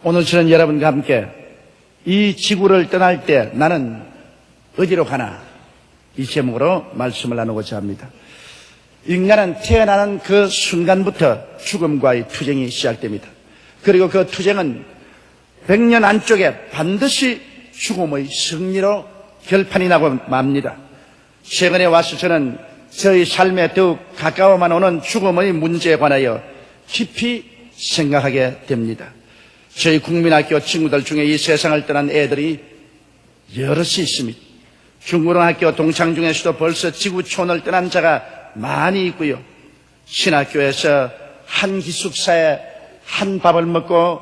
오늘 저는 여러분과 함께 이 지구를 떠날 때 나는 어디로 가나 이 제목으로 말씀을 나누고자 합니다. 인간은 태어나는 그 순간부터 죽음과의 투쟁이 시작됩니다. 그리고 그 투쟁은 100년 안쪽에 반드시 죽음의 승리로 결판이 나고 맙니다. 최근에 와서 저는 저희 삶에 더욱 가까워만 오는 죽음의 문제에 관하여 깊이 생각하게 됩니다. 저희 국민학교 친구들 중에 이 세상을 떠난 애들이 여럿이 있습니다. 중고등학교 동창 중에서도 벌써 지구촌을 떠난 자가 많이 있고요. 신학교에서 한 기숙사에 한 밥을 먹고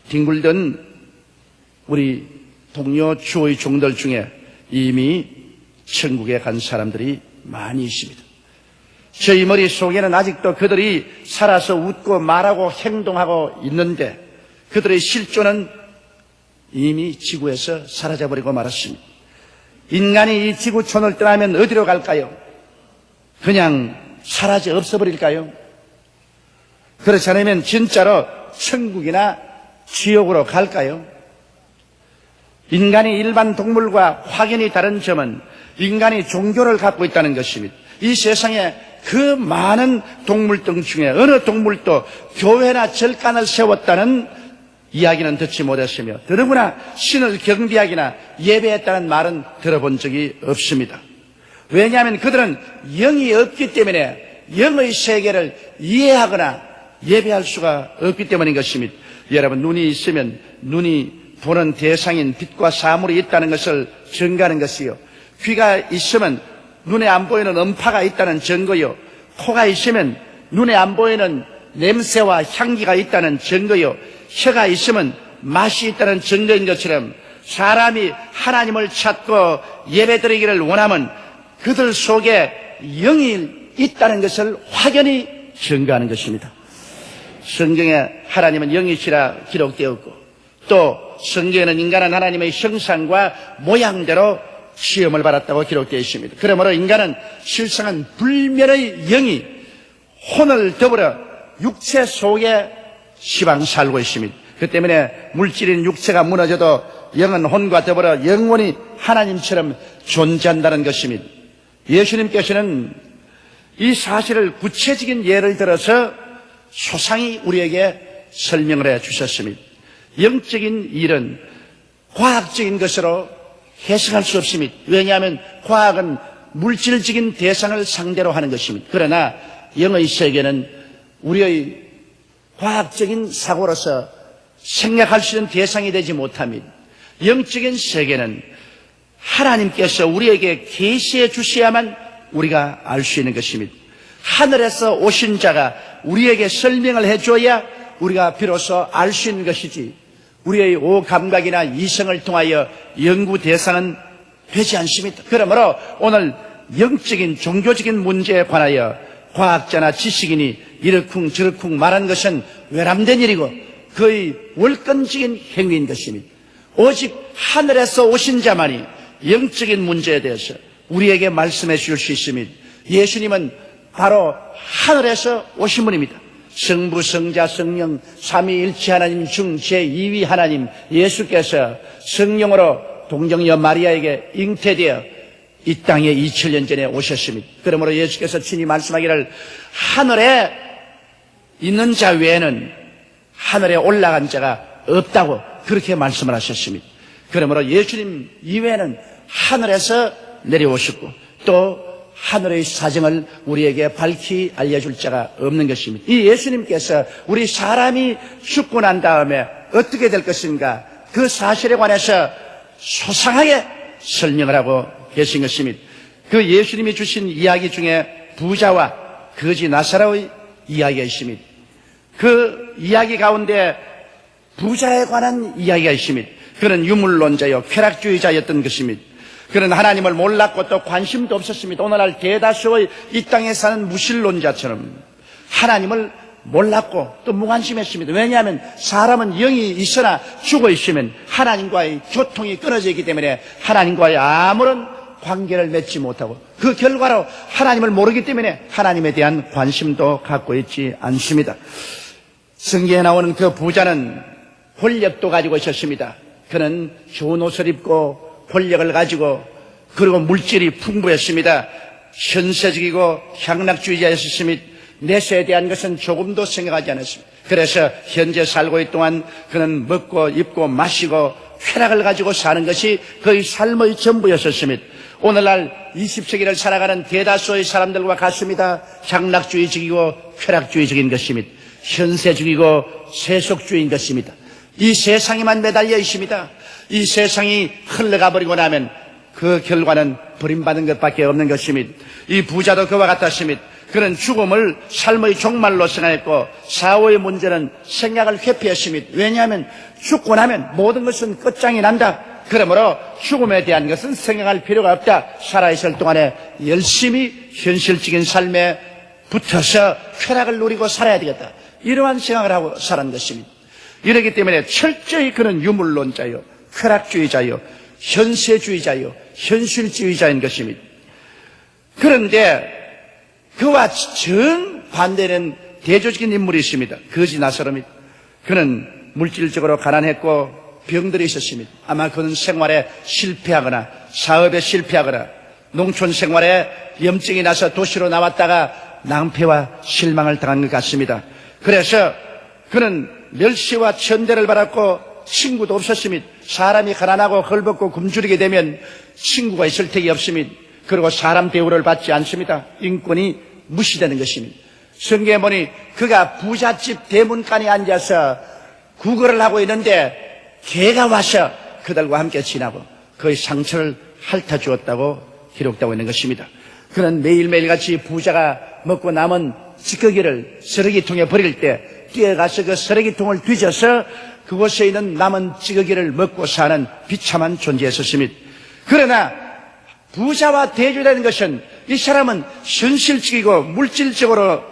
뒹굴던 우리 동료 주의 종들 중에 이미 천국에 간 사람들이 많이 있습니다. 저희 머릿속에는 아직도 그들이 살아서 웃고 말하고 행동하고 있는데 그들의 실존은 이미 지구에서 사라져버리고 말았습니다. 인간이 이 지구촌을 떠나면 어디로 갈까요? 그냥 사라져 없어버릴까요? 그렇지 않으면 진짜로 천국이나 지옥으로 갈까요? 인간이 일반 동물과 확연히 다른 점은 인간이 종교를 갖고 있다는 것입니다. 이 세상에 그 많은 동물들 중에 어느 동물도 교회나 절간을 세웠다는 이야기는 듣지 못했으며 더더구나 신을 경배하기나 예배했다는 말은 들어본 적이 없습니다. 왜냐하면 그들은 영이 없기 때문에 영의 세계를 이해하거나 예배할 수가 없기 때문인 것입니다. 여러분, 눈이 있으면 눈이 보는 대상인 빛과 사물이 있다는 것을 증거하는 것이요, 귀가 있으면 눈에 안 보이는 음파가 있다는 증거요, 코가 있으면 눈에 안 보이는 냄새와 향기가 있다는 증거요, 혀가 있으면 맛이 있다는 증거인 것처럼 사람이 하나님을 찾고 예배드리기를 원하면 그들 속에 영이 있다는 것을 확연히 증거하는 것입니다. 성경에 하나님은 영이시라 기록되었고 또 성경에는 인간은 하나님의 형상과 모양대로 시험을 받았다고 기록되어 있습니다. 그러므로 인간은 실상은 불멸의 영이 혼을 더불어 육체 속에 시방 살고 있습니다. 그 때문에 물질인 육체가 무너져도 영은 혼과 더불어 영원히 하나님처럼 존재한다는 것입니다. 예수님께서는 이 사실을 구체적인 예를 들어서 소상히 우리에게 설명을 해 주셨습니다. 영적인 일은 과학적인 것으로 해석할 수 없습니다. 왜냐하면 과학은 물질적인 대상을 상대로 하는 것입니다. 그러나 영의 세계는 우리의 과학적인 사고로서 생각할 수 있는 대상이 되지 못합니다. 영적인 세계는 하나님께서 우리에게 계시해 주셔야만 우리가 알 수 있는 것입니다. 하늘에서 오신 자가 우리에게 설명을 해줘야 우리가 비로소 알 수 있는 것이지 우리의 오감각이나 이성을 통하여 연구 대상은 되지 않습니다. 그러므로 오늘 영적인 종교적인 문제에 관하여 과학자나 지식인이 이러쿵 저러쿵 말한 것은 외람된 일이고 거의 월권적인 행위인 것입니다. 오직 하늘에서 오신 자만이 영적인 문제에 대해서 우리에게 말씀해 주실 수 있습니다. 예수님은 바로 하늘에서 오신 분입니다. 성부, 성자, 성령, 삼위일체 하나님 중 제2위 하나님 예수께서 성령으로 동정녀 마리아에게 잉태되어 이 땅에 2000년 전에 오셨습니다. 그러므로 예수께서 친히 말씀하기를 하늘에 있는 자 외에는 하늘에 올라간 자가 없다고 그렇게 말씀을 하셨습니다. 그러므로 예수님 이외에는 하늘에서 내려오셨고 또 하늘의 사정을 우리에게 밝히 알려줄 자가 없는 것입니다. 이 예수님께서 우리 사람이 죽고 난 다음에 어떻게 될 것인가 그 사실에 관해서 소상하게 설명을 하고 계신 것입니다. 그 예수님이 주신 이야기 중에 부자와 거지 나사로의 이야기가 있습니다. 그 이야기 가운데 부자에 관한 이야기가 있습니다. 그는 유물론자요 쾌락주의자였던 것입니다. 그는 하나님을 몰랐고 또 관심도 없었습니다. 오늘날 대다수의 이 땅에 사는 무신론자처럼 하나님을 몰랐고 또 무관심했습니다. 왜냐하면 사람은 영이 있으나 죽어 있으면 하나님과의 교통이 끊어져 있기 때문에 하나님과의 아무런 관계를 맺지 못하고 그 결과로 하나님을 모르기 때문에 하나님에 대한 관심도 갖고 있지 않습니다. 성경에 나오는 그 부자는 권력도 가지고 있었습니다. 그는 좋은 옷을 입고 권력을 가지고 그리고 물질이 풍부했습니다. 현세적이고 향락주의자였으며 내세에 대한 것은 조금도 생각하지 않았습니다. 그래서 현재 살고 있는 동안 그는 먹고 입고 마시고 쾌락을 가지고 사는 것이 그의 삶의 전부였었습니다. 오늘날 20세기를 살아가는 대다수의 사람들과 같습니다. 향락주의적이고 쾌락주의적인 것입니다. 현세적이고 세속주의인 것입니다. 이 세상에만 매달려 있습니다. 이 세상이 흘러가 버리고 나면 그 결과는 버림받은 것밖에 없는 것입니다. 이 부자도 그와 같았습니다. 그는 죽음을 삶의 종말로 생각했고 사후의 문제는 생각을 회피했습니다. 왜냐하면 죽고 나면 모든 것은 끝장이 난다. 그러므로 죽음에 대한 것은 생각할 필요가 없다. 살아있을 동안에 열심히 현실적인 삶에 붙어서 쾌락을 누리고 살아야 되겠다. 이러한 생각을 하고 살은 것입니다. 이렇기 때문에 철저히 그는 유물론자요, 쾌락주의자요, 현세주의자요, 현실주의자인 것입니다. 그런데 그와 정반대는 대조적인 인물이 있습니다. 거지 나사로입니다. 그는 물질적으로 가난했고 병들이 있었습니다. 아마 그는 생활에 실패하거나 사업에 실패하거나 농촌 생활에 염증이 나서 도시로 나왔다가 낭패와 실망을 당한 것 같습니다. 그래서 그는 멸시와 천대를 받았고 친구도 없었습니다. 사람이 가난하고 헐벗고 굶주리게 되면 친구가 있을 택이 없습니다. 그리고 사람 대우를 받지 않습니다. 인권이 무시되는 것입니다. 성경에 보니 그가 부잣집 대문간에 앉아서 구걸을 하고 있는데 개가 와서 그들과 함께 지나고 그의 상처를 핥아주었다고 기록되고 있는 것입니다. 그는 매일매일 같이 부자가 먹고 남은 찌꺼기를 쓰레기통에 버릴 때 뛰어가서 그 쓰레기통을 뒤져서 그곳에 있는 남은 찌꺼기를 먹고 사는 비참한 존재였습니다. 그러나 부자와 대조되는 것은 이 사람은 현실적이고 물질적으로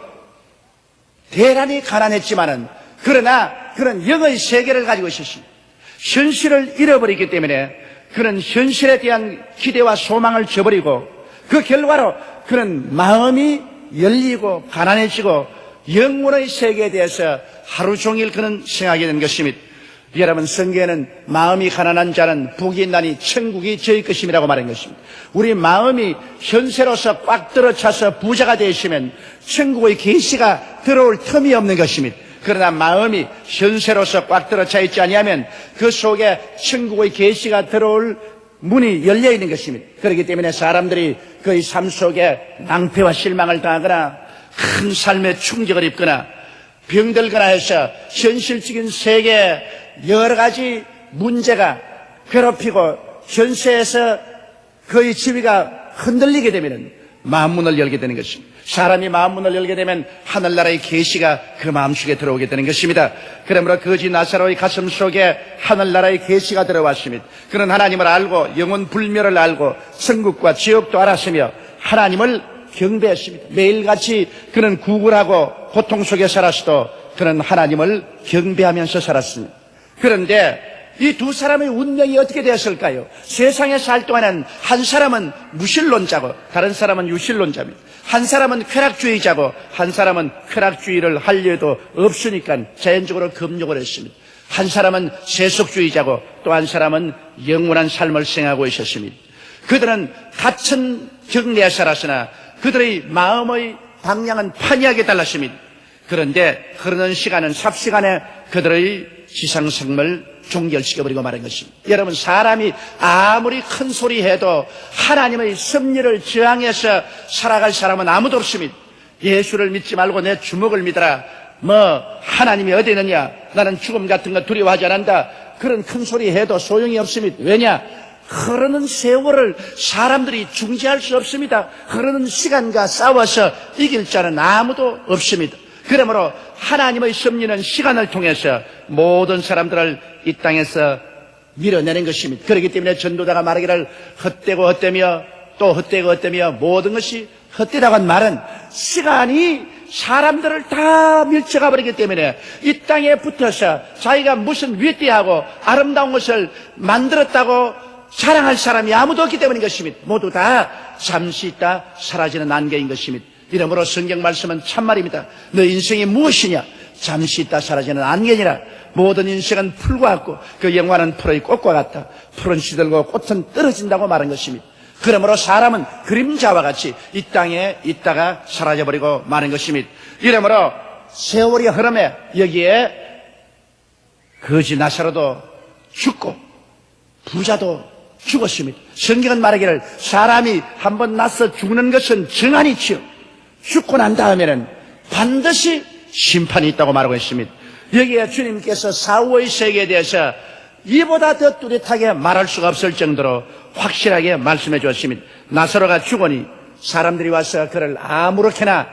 대단히 가난했지만은 그러나 그는 영의 세계를 가지고 있었습니다. 현실을 잃어버리기 때문에 그는 현실에 대한 기대와 소망을 저버리고 그 결과로 그는 마음이 열리고 가난해지고 영혼의 세계에 대해서 하루 종일 그는 생각하게 된 것입니다. 여러분, 성경에는 마음이 가난한 자는 복이 있나니 천국이 저희 것임이라고 말한 것입니다. 우리 마음이 현세로서 꽉 들어차서 부자가 되시면 천국의 계시가 들어올 틈이 없는 것입니다. 그러나 마음이 현세로서 꽉 들어차 있지 아니하면 그 속에 천국의 계시가 들어올 문이 열려 있는 것입니다. 그렇기 때문에 사람들이 그의 삶 속에 낭패와 실망을 당하거나 큰 삶의 충격을 입거나 병들거나 해서 현실적인 세계에 여러 가지 문제가 괴롭히고 현세에서 그의 지위가 흔들리게 되면 마음문을 열게 되는 것입니다. 사람이 마음문을 열게 되면 하늘나라의 계시가 그 마음속에 들어오게 되는 것입니다. 그러므로 거지 나사로의 가슴 속에 하늘나라의 계시가 들어왔습니다. 그는 하나님을 알고 영원 불멸을 알고 천국과 지옥도 알았으며 하나님을 경배했습니다. 매일같이 그는 구걸하고 고통 속에 살았어도 그는 하나님을 경배하면서 살았습니다. 그런데 이 두 사람의 운명이 어떻게 되었을까요? 세상에 살 동안은 한 사람은 무신론자고 다른 사람은 유신론자입니다. 한 사람은 쾌락주의자고 한 사람은 쾌락주의를 할 일도 없으니까 자연적으로 금욕을 했습니다. 한 사람은 세속주의자고 또 한 사람은 영원한 삶을 생각하고 있었습니다. 그들은 같은 경내에 살았으나 그들의 마음의 방향은 판이하게 달랐습니다. 그런데 흐르는 시간은 삽시간에 그들의 지상생명을 종결시켜버리고 말한 것입니다. 여러분, 사람이 아무리 큰 소리 해도 하나님의 섭리를 저항해서 살아갈 사람은 아무도 없습니다. 예수를 믿지 말고 내 주먹을 믿어라. 하나님이 어디 있느냐? 나는 죽음 같은 거 두려워하지 않는다. 그런 큰 소리 해도 소용이 없습니다. 왜냐? 흐르는 세월을 사람들이 중지할 수 없습니다. 흐르는 시간과 싸워서 이길 자는 아무도 없습니다. 그러므로 하나님의 섭리는 시간을 통해서 모든 사람들을 이 땅에서 밀어내는 것입니다. 그렇기 때문에 전도자가 말하기를 헛되고 헛되며 또 헛되고 헛되며 모든 것이 헛되다고 한 말은 시간이 사람들을 다 밀쳐가 버리기 때문에 이 땅에 붙어서 자기가 무슨 위대하고 아름다운 것을 만들었다고 자랑할 사람이 아무도 없기 때문인 것입니다. 모두 다 잠시 있다 사라지는 안개인 것입니다. 이러므로 성경 말씀은 참말입니다. 너 인생이 무엇이냐? 잠시 있다 사라지는 안개니라. 모든 인생은 풀과 같고 그 영화는 풀의 꽃과 같다. 풀은 시들고 꽃은 떨어진다고 말한 것입니다. 그러므로 사람은 그림자와 같이 이 땅에 있다가 사라져버리고 마는 것입니다. 이러므로 세월이 흐름에 여기에 거지 나사로도 죽고 부자도 죽었습니다. 성경은 말하기를 사람이 한번 나서 죽는 것은 정한이치요 죽고 난 다음에는 반드시 심판이 있다고 말하고 있습니다. 여기에 주님께서 사후의 세계에 대해서 이보다 더 뚜렷하게 말할 수가 없을 정도로 확실하게 말씀해 주었습니다. 나사로가 죽으니 사람들이 와서 그를 아무렇게나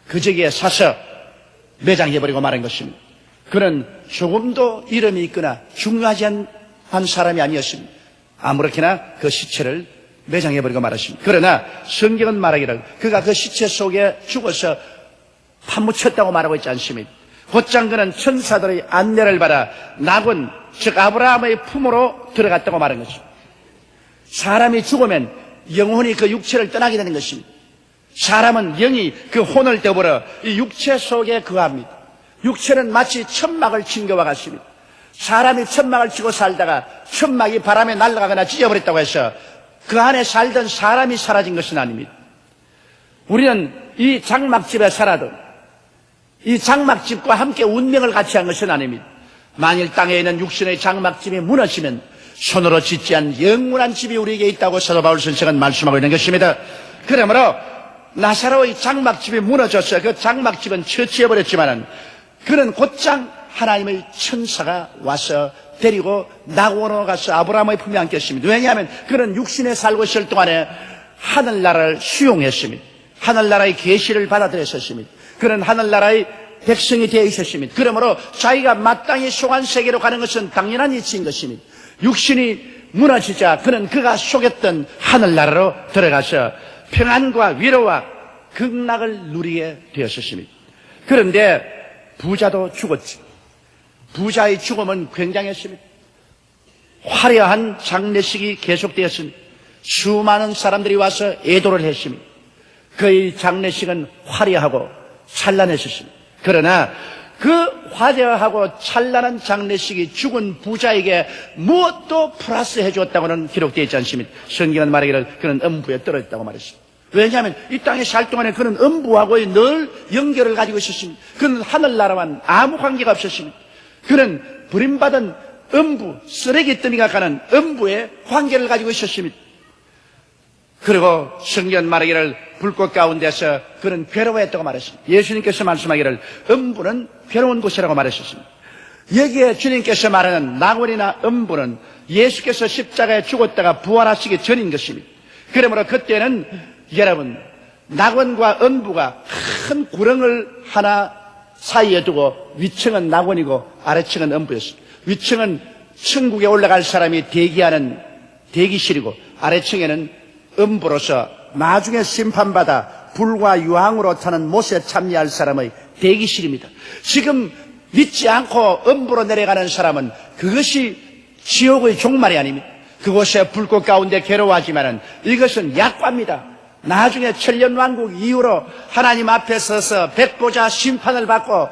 그저기에 사서 매장해버리고 말한 것입니다. 그는 조금도 이름이 있거나 중요하지 않은 사람이 아니었습니다. 아무렇게나 그 시체를 매장해버리고 말았습니다. 그러나 성경은 말하기를 그가 그 시체 속에 죽어서 파묻혔다고 말하고 있지 않습니다. 곧장 그는 천사들의 안내를 받아 낙원 즉 아브라함의 품으로 들어갔다고 말한 것입니다. 사람이 죽으면 영혼이 그 육체를 떠나게 되는 것입니다. 사람은 영이 그 혼을 더불어 이 육체 속에 거합니다. 육체는 마치 천막을 친 것과 같습니다. 사람이 천막을 치고 살다가 천막이 바람에 날아가거나 찢어버렸다고 해서 그 안에 살던 사람이 사라진 것은 아닙니다. 우리는 이 장막집에 살아도 이 장막집과 함께 운명을 같이 한 것은 아닙니다. 만일 땅에 있는 육신의 장막집이 무너지면 손으로 짓지 않은 영원한 집이 우리에게 있다고 사도 바울 선생은 말씀하고 있는 것입니다. 그러므로 나사로의 장막집이 무너졌어요. 그 장막집은 처치해버렸지만은 그는 곧장 하나님의 천사가 와서 데리고 낙원으로 가서 아브라함의 품에 안겼습니다. 왜냐하면 그는 육신에 살고 있을 동안에 하늘나라를 수용했습니다. 하늘나라의 계시를 받아들였습니다. 그는 하늘나라의 백성이 되어 있었습니다. 그러므로 자기가 마땅히 속한 세계로 가는 것은 당연한 이치인 것입니다. 육신이 무너지자 그는 그가 속였던 하늘나라로 들어가서 평안과 위로와 극락을 누리게 되었습니다. 그런데 부자도 죽었지. 부자의 죽음은 굉장했습니다. 화려한 장례식이 계속되었습니다. 수많은 사람들이 와서 애도를 했습니다. 그의 장례식은 화려하고 찬란했습니다. 그러나 그 화려하고 찬란한 장례식이 죽은 부자에게 무엇도 플러스 해주었다고는 기록되어 있지 않습니다. 성경은 말하기를 그는 음부에 떨어졌다고 말했습니다. 왜냐하면 이 땅에 살 동안에 그는 음부하고의 늘 연결을 가지고 있었습니다. 그는 하늘나라와는 아무 관계가 없었습니다. 그는 버림받은 음부, 쓰레기더미가 가는 음부에 관계를 가지고 있었습니다. 그리고 성경 말하기를 불꽃 가운데서 그는 괴로워했다고 말했습니다. 예수님께서 말씀하기를 음부는 괴로운 곳이라고 말하셨습니다. 여기에 주님께서 말하는 낙원이나 음부는 예수께서 십자가에 죽었다가 부활하시기 전인 것입니다. 그러므로 그때는 여러분 낙원과 음부가 큰 구렁을 하나 사이에 두고 위층은 낙원이고 아래층은 음부였습니다. 위층은 천국에 올라갈 사람이 대기하는 대기실이고 아래층에는 음부로서 나중에 심판받아 불과 유황으로 타는 못에 참여할 사람의 대기실입니다. 지금 믿지 않고 음부로 내려가는 사람은 그것이 지옥의 종말이 아닙니다. 그곳에 불꽃 가운데 괴로워하지만은 이것은 약과입니다. 나중에 천년왕국 이후로 하나님 앞에 서서 백보자 심판을 받고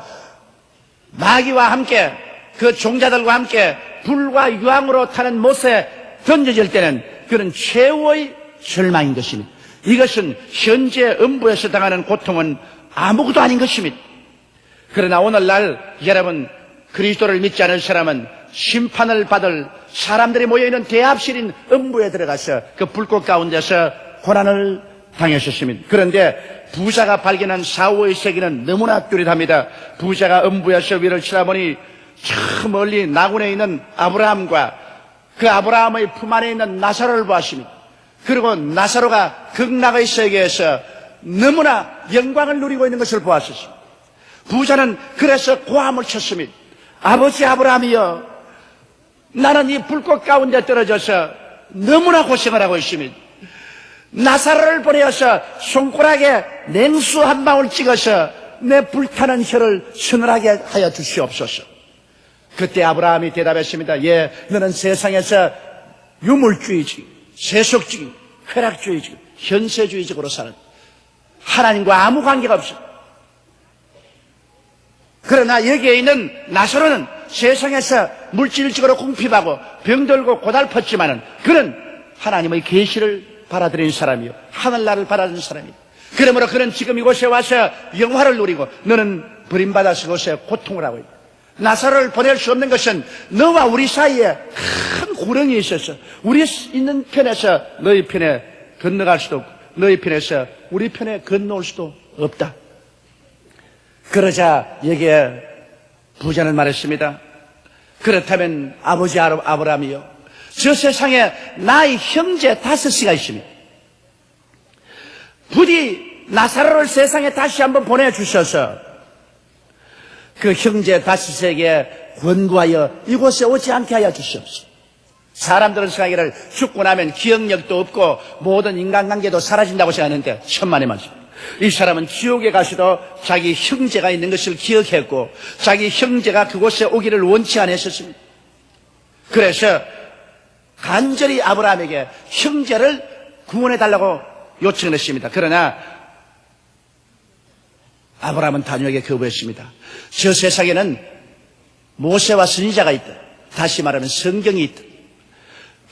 마귀와 함께 그 종자들과 함께 불과 유황으로 타는 못에 던져질 때는 그런 최후의 절망인 것입니다. 이것은 현재 음부에서 당하는 고통은 아무것도 아닌 것입니다. 그러나 오늘날 여러분 그리스도를 믿지 않을 사람은 심판을 받을 사람들이 모여있는 대합실인 음부에 들어가서 그 불꽃 가운데서 고난을 당했었습니다. 그런데 부자가 발견한 사후의 세계는 너무나 뚜렷합니다. 부자가 음부에서 위를 쳐다보니 저 멀리 낙원에 있는 아브라함과 그 아브라함의 품 안에 있는 나사로를 보았습니다. 그리고 나사로가 극락의 세계에서 너무나 영광을 누리고 있는 것을 보았습니다. 부자는 그래서 고함을 쳤습니다. 아버지 아브라함이여, 나는 이 불꽃 가운데 떨어져서 너무나 고생을 하고 있습니다. 나사로를 보내어서 손가락에 냉수 한 방울 찍어서 내 불타는 혀를 서늘하게 하여 주시옵소서. 그때 아브라함이 대답했습니다. 예, 너는 세상에서 유물주의적, 세속적인, 쾌락주의적, 현세주의적으로 사는 하나님과 아무 관계가 없어. 그러나 여기에 있는 나사로는 세상에서 물질적으로 궁핍하고 병들고 고달팠지만은 그는 하나님의 계시를 받아들인 사람이요, 하늘나라를 받아들인 사람이요. 그러므로 그는 지금 이곳에 와서 영화를 누리고 너는 버림받아서 이곳에 고통을 하고 있다. 나사로를 보낼 수 없는 것은 너와 우리 사이에 큰 구렁이 있어서 우리 있는 편에서 너희 편에 건너갈 수도 없고 너희 편에서 우리 편에 건너올 수도 없다. 그러자 여기에 부자는 말했습니다. 그렇다면 아버지 아브라함이요, 저 세상에 나의 형제 5이가 있습니다. 부디 나사로를 세상에 다시 한번 보내주셔서 그 형제 5에게 권고하여 이곳에 오지 않게 하여 주시옵소서. 사람들은 생각하기를 죽고 나면 기억력도 없고 모든 인간관계도 사라진다고 생각하는데 천만의 말씀. 이 사람은 지옥에 가서도 자기 형제가 있는 것을 기억했고 자기 형제가 그곳에 오기를 원치 않았었습니다. 그래서 간절히 아브라함에게 형제를 구원해달라고 요청을 했습니다. 그러나 아브라함은 단호하게 거부했습니다. 저 세상에는 모세와 선지자가 있다. 다시 말하면 성경이 있다.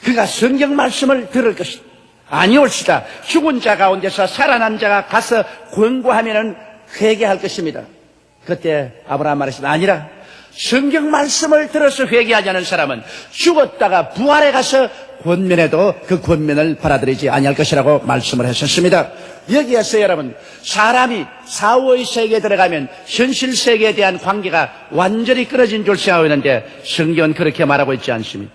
그가 성경 말씀을 들을 것이다. 아니올시다. 죽은 자 가운데서 살아난 자가 가서 권고하면은 회개할 것입니다. 그때 아브라함 말했습니다. 아니라 성경 말씀을 들어서 회개하지 않은 사람은 죽었다가 부활해 가서 권면해도 그 권면을 받아들이지 아니할 것이라고 말씀을 하셨습니다. 여기에서 여러분, 사람이 사후의 세계에 들어가면 현실 세계에 대한 관계가 완전히 끊어진 줄 생각하고 있는데 성경은 그렇게 말하고 있지 않습니다.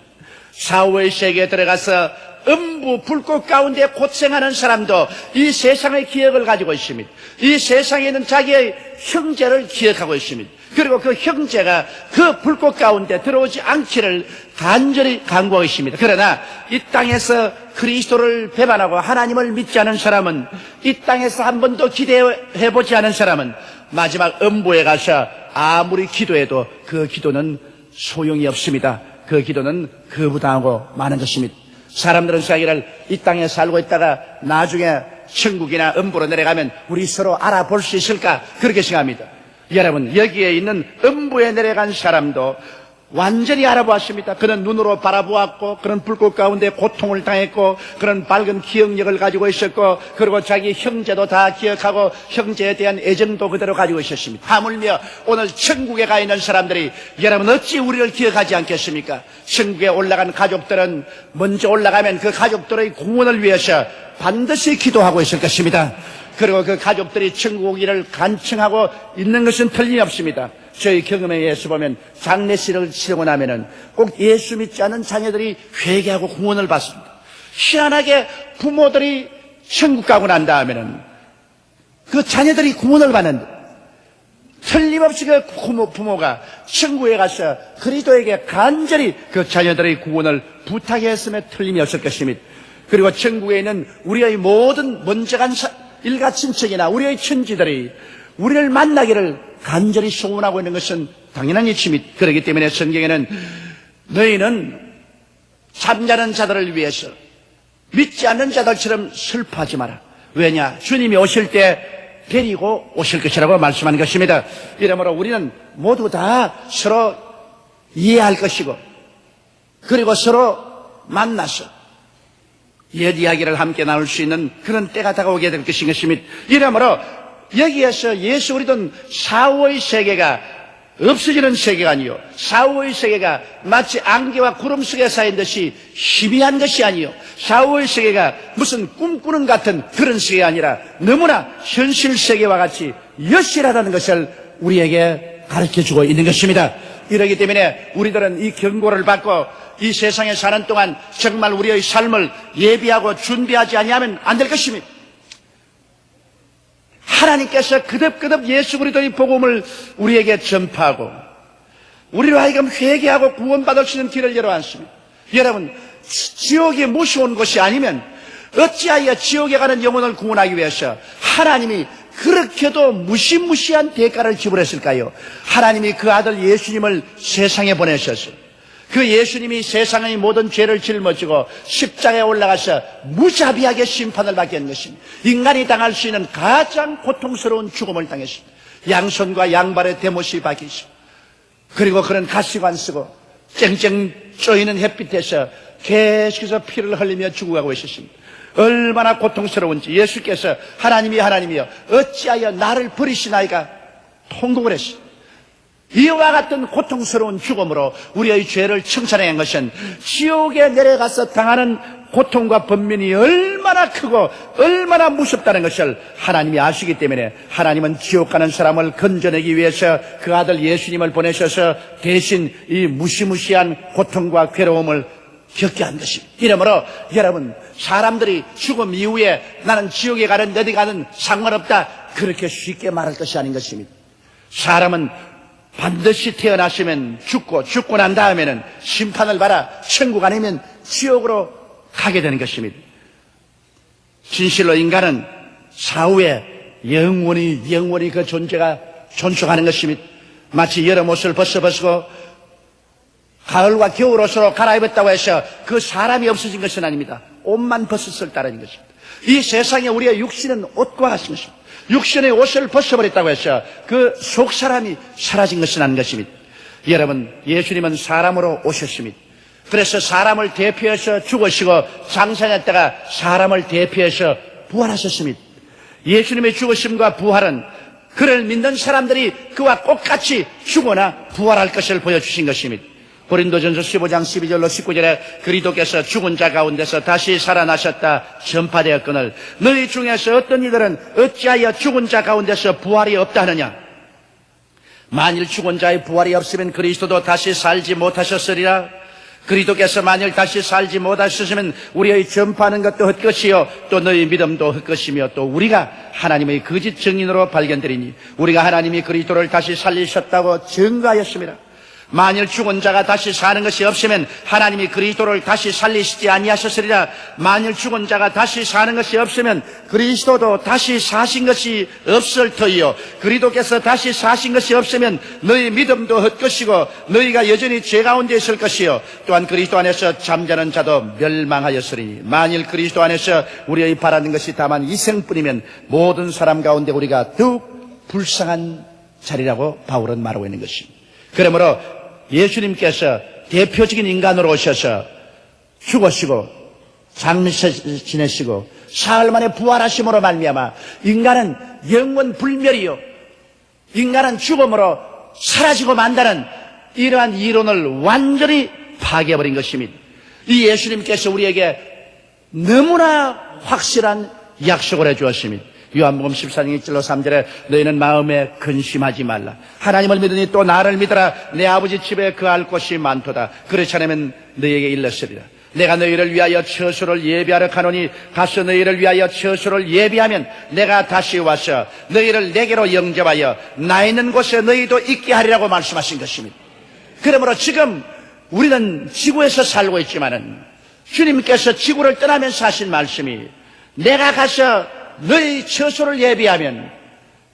사후의 세계에 들어가서 음부 불꽃 가운데 고생하는 사람도 이 세상의 기억을 가지고 있습니다. 이 세상에 있는 자기의 형제를 기억하고 있습니다. 그리고 그 형제가 그 불꽃 가운데 들어오지 않기를 간절히 간구하고 있습니다. 그러나 이 땅에서 그리스도를 배반하고 하나님을 믿지 않은 사람은, 이 땅에서 한 번도 기대해보지 않은 사람은 마지막 음부에 가서 아무리 기도해도 그 기도는 소용이 없습니다. 그 기도는 거부당하고 마는 것입니다. 사람들은 생각하기를 이 땅에 살고 있다가 나중에 천국이나 음부로 내려가면 우리 서로 알아볼 수 있을까, 그렇게 생각합니다. 여러분, 여기에 있는 음부에 내려간 사람도 완전히 알아보았습니다. 그는 눈으로 바라보았고, 그런 불꽃 가운데 고통을 당했고, 그런 밝은 기억력을 가지고 있었고, 그리고 자기 형제도 다 기억하고 형제에 대한 애정도 그대로 가지고 있었습니다. 하물며 오늘 천국에 가 있는 사람들이 여러분 어찌 우리를 기억하지 않겠습니까? 천국에 올라간 가족들은 먼저 올라가면 그 가족들의 구원을 위해서 반드시 기도하고 있을 것입니다. 그리고 그 가족들이 천국 오기를 간청하고 있는 것은 틀림없습니다. 저희 경험에 의해서 보면 장례식을 치르고 나면은 꼭 예수 믿지 않는 자녀들이 회개하고 구원을 받습니다. 희한하게 부모들이 천국 가고 난 다음에는 그 자녀들이 구원을 받는데, 틀림없이 그 부모가 천국에 가서 그리스도에게 간절히 그 자녀들의 구원을 부탁했음에 틀림이 없을 것입니다. 그리고 천국에 있는 우리의 모든 먼저 간 일가 친척이나 우리의 천지들이 우리를 만나기를 간절히 소원하고 있는 것은 당연한 이치입니다. 그렇기 때문에 성경에는 너희는 잠자는 자들을 위해서 믿지 않는 자들처럼 슬퍼하지 마라. 왜냐? 주님이 오실 때 데리고 오실 것이라고 말씀한 것입니다. 이러므로 우리는 모두 다 서로 이해할 것이고, 그리고 서로 만나서 옛 이야기를 함께 나눌 수 있는 그런 때가 다가오게 될 것입니다. 이러므로 여기에서 예수 그리스도는 사후의 세계가 없어지는 세계가 아니요, 사후의 세계가 마치 안개와 구름 속에 쌓인 듯이 희미한 것이 아니요, 사후의 세계가 무슨 꿈꾸는 같은 그런 세계가 아니라 너무나 현실 세계와 같이 여실하다는 것을 우리에게 가르쳐주고 있는 것입니다. 이러기 때문에 우리들은 이 경고를 받고 이 세상에 사는 동안 정말 우리의 삶을 예비하고 준비하지 아니하면 안 될 것입니다. 하나님께서 그듭그듭 예수 그리스도의 복음을 우리에게 전파하고 우리로 하여금 회개하고 구원받을 수 있는 길을 열어왔습니다. 여러분, 지옥이 무서운 곳이 아니면 어찌하여 지옥에 가는 영혼을 구원하기 위해서 하나님이 그렇게도 무시무시한 대가를 지불했을까요? 하나님이 그 아들 예수님을 세상에 보내셔서 그 예수님이 세상의 모든 죄를 짊어지고 십자가에 올라가서 무자비하게 심판을 받게 한 것입니다. 인간이 당할 수 있는 가장 고통스러운 죽음을 당했습니다. 양손과 양발에 대못이 박히시고, 그리고 그는 가시관 쓰고 쨍쨍 쪼이는 햇빛에서 계속해서 피를 흘리며 죽어가고 있었습니다. 얼마나 고통스러운지 예수께서 하나님이여 어찌하여 나를 버리시나이까 통곡을 했습니다. 이와 같은 고통스러운 죽음으로 우리의 죄를 청산한 것은 지옥에 내려가서 당하는 고통과 번민이 얼마나 크고 얼마나 무섭다는 것을 하나님이 아시기 때문에 하나님은 지옥 가는 사람을 건져내기 위해서 그 아들 예수님을 보내셔서 대신 이 무시무시한 고통과 괴로움을 겪게 한 것입니다. 이러므로 여러분, 사람들이 죽음 이후에 나는 지옥에 가든 어디 가든 상관없다, 그렇게 쉽게 말할 것이 아닌 것입니다. 사람은 반드시 태어나시면 죽고 난 다음에는 심판을 받아 천국 아니면 지옥으로 가게 되는 것입니다. 진실로 인간은 사후에 영원히 그 존재가 존속하는 것입니다. 마치 여름 옷을 벗고 가을과 겨울 옷으로 갈아입었다고 해서 그 사람이 없어진 것은 아닙니다. 옷만 벗었을 따르는 것입니다. 이 세상에 우리의 육신은 옷과 같은 것입니다. 육신의 옷을 벗어버렸다고 해서 그 속사람이 사라진 것은 아닌 것입니다. 여러분, 예수님은 사람으로 오셨습니다. 그래서 사람을 대표해서 죽으시고 장사했다가 사람을 대표해서 부활하셨습니다. 예수님의 죽으심과 부활은 그를 믿는 사람들이 그와 똑같이 죽거나 부활할 것을 보여주신 것입니다. 고린도전서 15장 12절로 19절에 그리스도께서 죽은 자 가운데서 다시 살아나셨다 전파되었거늘 너희 중에서 어떤 이들은 어찌하여 죽은 자 가운데서 부활이 없다 하느냐. 만일 죽은 자의 부활이 없으면 그리스도도 다시 살지 못하셨으리라. 그리스도께서 만일 다시 살지 못하셨으면 우리의 전파하는 것도 헛것이요 또 너희 믿음도 헛것이며 또 우리가 하나님의 거짓 증인으로 발견되리니 우리가 하나님이 그리스도를 다시 살리셨다고 증거하였습니다. 만일 죽은 자가 다시 사는 것이 없으면 하나님이 그리스도를 다시 살리시지 아니하셨으리라. 만일 죽은 자가 다시 사는 것이 없으면 그리스도도 다시 사신 것이 없을 터이요 그리스도께서 다시 사신 것이 없으면 너희 믿음도 헛것이고 너희가 여전히 죄 가운데 있을 것이요 또한 그리스도 안에서 잠자는 자도 멸망하였으리니 만일 그리스도 안에서 우리의 바라는 것이 다만 이생뿐이면 모든 사람 가운데 우리가 더욱 불쌍한 자리라고 바울은 말하고 있는 것입니다. 그러므로 예수님께서 대표적인 인간으로 오셔서 죽으시고 장례 지내시고 사흘 만에 부활하심으로 말미암아 인간은 영원 불멸이요 인간은 죽음으로 사라지고 만다는 이러한 이론을 완전히 파괴해버린 것입니다. 이 예수님께서 우리에게 너무나 확실한 약속을 해주었습니다. 요한복음 14장 1절로 3절에 너희는 마음에 근심하지 말라. 하나님을 믿으니 또 나를 믿어라. 내 아버지 집에 거할 곳이 많도다. 그렇지 않으면 너희에게 일렀으리라. 내가 너희를 위하여 처소를 예비하러 가노니 가서 너희를 위하여 처소를 예비하면 내가 다시 와서 너희를 내게로 영접하여 나 있는 곳에 너희도 있게 하리라고 말씀하신 것입니다. 그러므로 지금 우리는 지구에서 살고 있지만은 주님께서 지구를 떠나면서 하신 말씀이 내가 가서 너희 처소를 예비하면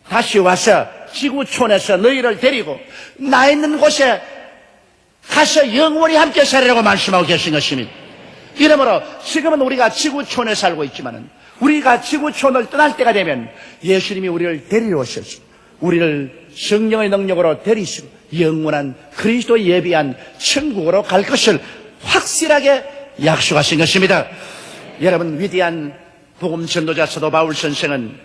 다시 와서 지구촌에서 너희를 데리고 나 있는 곳에 가서 영원히 함께 살리라고 말씀하고 계신 것입니다. 이러므로 지금은 우리가 지구촌에 살고 있지만은 우리가 지구촌을 떠날 때가 되면 예수님이 우리를 데리러 오셔서 우리를 성령의 능력으로 데리시고 영원한 그리스도 예비한 천국으로 갈 것을 확실하게 약속하신 것입니다. 여러분, 위대한 복음 전도자 사도 바울 선생은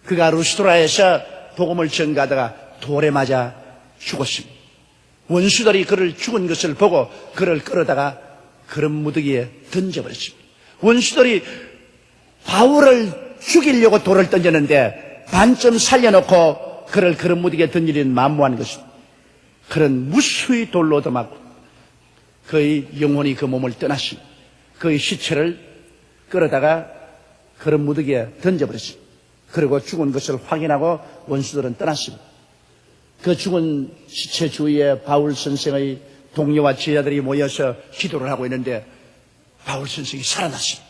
그가 루스드라에서 복음을 전가하다가 돌에 맞아 죽었습니다. 원수들이 그를 죽은 것을 보고 그를 끌어다가 그런 무더기에 던져버렸습니다. 원수들이 바울을 죽이려고 돌을 던졌는데 반쯤 살려놓고 그를 그런 무더기에 던지는 만무한 것입니다. 그런 무수히 돌로 얻어맞고 그의 영혼이 그 몸을 떠났습니다. 그의 시체를 끌어다가 그런 무더기에 던져버렸습니다. 그리고 죽은 것을 확인하고 원수들은 떠났습니다. 그 죽은 시체 주위에 바울 선생의 동료와 제자들이 모여서 기도를 하고 있는데 바울 선생이 살아났습니다.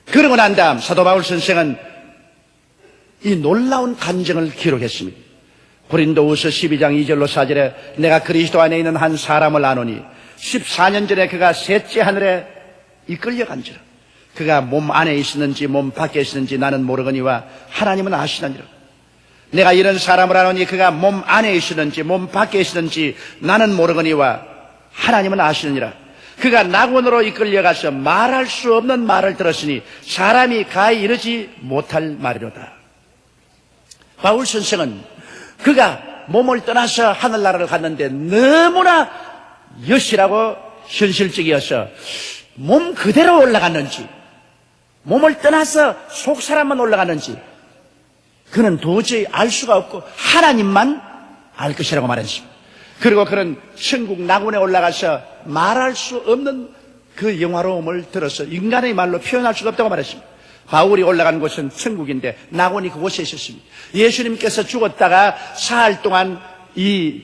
그러고 난 다음 사도 바울 선생은 이 놀라운 간증을 기록했습니다. 고린도후서 12장 2절로 4절에 내가 그리스도 안에 있는 한 사람을 아노니 14년 전에 그가 셋째 하늘에 이끌려간지라. 그가 몸 안에 있었는지 몸 밖에 있었는지 나는 모르거니와 하나님은 아시느니라. 내가 이런 사람을 아노니 그가 몸 안에 있었는지 몸 밖에 있었는지 나는 모르거니와 하나님은 아시느니라. 그가 낙원으로 이끌려가서 말할 수 없는 말을 들었으니 사람이 가히 이르지 못할 말이로다. 바울 선생은 그가 몸을 떠나서 하늘나라를 갔는데 너무나 여실하고 현실적이어서 몸 그대로 올라갔는지 몸을 떠나서 속사람만 올라갔는지 그는 도저히 알 수가 없고 하나님만 알 것이라고 말했습니다. 그리고 그는 천국 낙원에 올라가서 말할 수 없는 그 영화로움을 들어서 인간의 말로 표현할 수가 없다고 말했습니다. 바울이 올라간 곳은 천국인데 낙원이 그곳에 있었습니다. 예수님께서 죽었다가 사흘 동안 이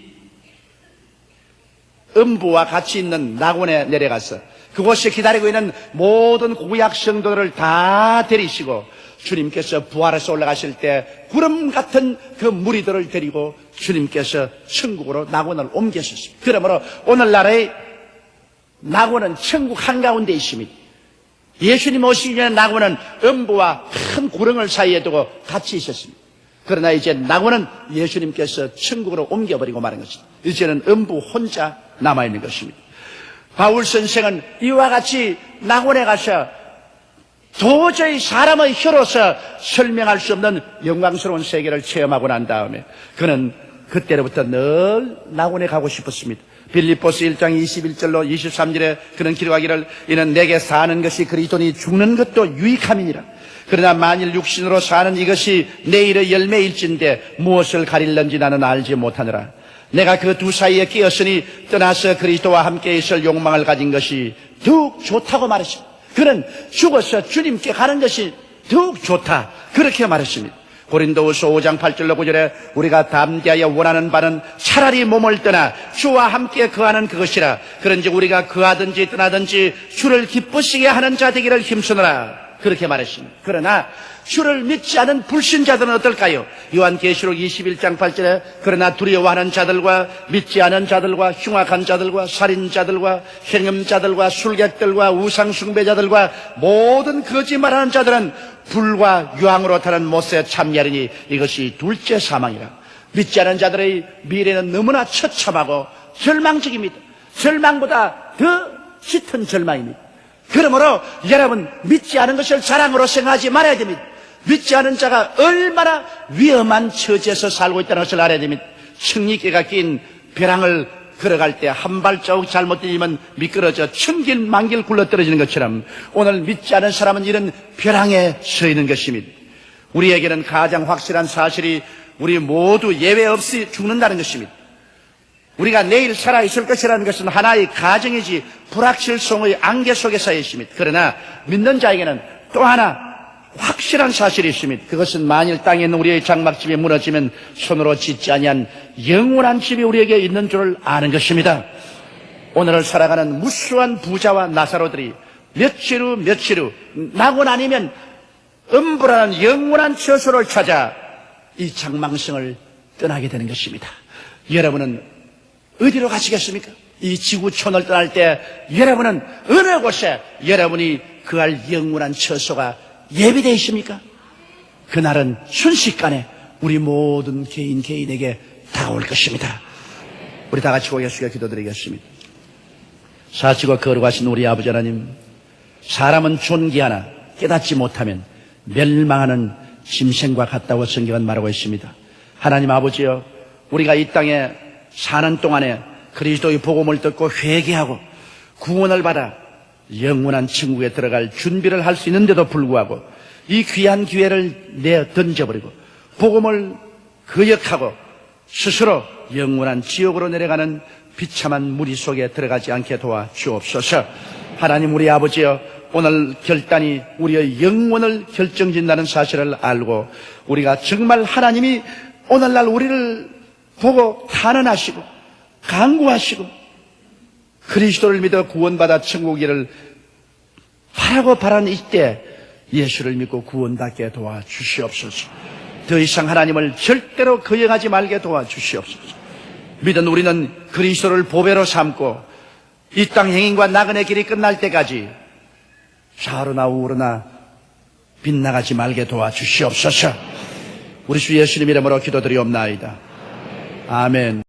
음부와 같이 있는 낙원에 내려가서 그곳에 기다리고 있는 모든 구약 성도들을 다 데리시고 주님께서 부활해서 올라가실 때 구름 같은 그 무리들을 데리고 주님께서 천국으로 낙원을 옮기셨습니다. 그러므로 오늘날의 낙원은 천국 한가운데 있습니다. 예수님 오시기 전에 낙원은 음부와 큰 구렁을 사이에 두고 같이 있었습니다. 그러나 이제 낙원은 예수님께서 천국으로 옮겨버리고 마는 것입니다. 이제는 음부 혼자 남아있는 것입니다. 바울 선생은 이와 같이 낙원에 가서 도저히 사람의 혀로서 설명할 수 없는 영광스러운 세계를 체험하고 난 다음에 그는 그때로부터 늘 낙원에 가고 싶었습니다. 빌립보서 1장 21절로 23절에 그는 기록하기를 이는 내게 사는 것이 그리스도니 죽는 것도 유익함이니라. 그러나 만일 육신으로 사는 이것이 내일의 열매일진데 무엇을 가릴는지 나는 알지 못하느라. 내가 그 두 사이에 끼었으니 떠나서 그리스도와 함께 있을 욕망을 가진 것이 더욱 좋다고 말했습니다. 그는 죽어서 주님께 가는 것이 더욱 좋다 그렇게 말했습니다. 고린도후서 5장 8절로 9절에 우리가 담대하여 원하는 바는 차라리 몸을 떠나 주와 함께 거하는 그것이라. 그런지 우리가 거하든지 떠나든지 주를 기쁘시게 하는 자 되기를 힘쓰느라 그렇게 말했습니다. 그러나 주를 믿지 않은 불신자들은 어떨까요? 요한계시록 21장 8절에 그러나 두려워하는 자들과 믿지 않은 자들과 흉악한 자들과 살인자들과 행음자들과 술객들과 우상숭배자들과 모든 거짓말하는 자들은 불과 유황으로 타는 못에 참여하리니 이것이 둘째 사망이라. 믿지 않은 자들의 미래는 너무나 처참하고 절망적입니다. 절망보다 더 짙은 절망입니다. 그러므로 여러분 믿지 않은 것을 자랑으로 생각하지 말아야 됩니다. 믿지 않은 자가 얼마나 위험한 처지에서 살고 있다는 것을 알아야 됩니다. 청리깨가 낀 벼랑을 걸어갈 때 한 발자국 잘못 뛰면 미끄러져 천길 만길 굴러떨어지는 것처럼 오늘 믿지 않은 사람은 이런 벼랑에 서 있는 것입니다. 우리에게는 가장 확실한 사실이 우리 모두 예외 없이 죽는다는 것입니다. 우리가 내일 살아있을 것이라는 것은 하나의 가정이지 불확실성의 안개 속에서 있습니다. 그러나 믿는 자에게는 또 하나 확실한 사실이 있습니다. 그것은 만일 땅에 있는 우리의 장막집이 무너지면 손으로 짓지 아니한 영원한 집이 우리에게 있는 줄을 아는 것입니다. 오늘을 살아가는 무수한 부자와 나사로들이 며칠 후 낙원 아니면 음부라는 영원한 처소를 찾아 이 장망성을 떠나게 되는 것입니다. 여러분은 어디로 가시겠습니까? 이 지구촌을 떠날 때 여러분은 어느 곳에 여러분이 그할 영원한 처소가 예비되어 있습니까? 그날은 순식간에 우리 모든 개인에게 다가올 것입니다. 우리 다 같이 고개 숙여 기도드리겠습니다. 사시고 거룩하신 우리 아버지 하나님, 사람은 존귀하나 깨닫지 못하면 멸망하는 짐승과 같다고 성경은 말하고 있습니다. 하나님 아버지여, 우리가 이 땅에 사는 동안에 그리스도의 복음을 듣고 회개하고 구원을 받아 영원한 천국에 들어갈 준비를 할 수 있는데도 불구하고 이 귀한 기회를 내어 던져버리고 복음을 거역하고 스스로 영원한 지옥으로 내려가는 비참한 무리 속에 들어가지 않게 도와 주옵소서. 하나님 우리 아버지여, 오늘 결단이 우리의 영혼을 결정짓는다는 사실을 알고 우리가 정말 하나님이 오늘날 우리를 보고 탄원하시고 간구하시고 그리스도를 믿어 구원받아 천국이를 바라고 바라는 이때 예수를 믿고 구원받게 도와주시옵소서. 더 이상 하나님을 절대로 거역하지 말게 도와주시옵소서. 믿은 우리는 그리스도를 보배로 삼고 이 땅 행인과 나그네 길이 끝날 때까지 좌우로나 우우로나 빗나가지 말게 도와주시옵소서. 우리 주 예수님 이름으로 기도드리옵나이다. 아멘.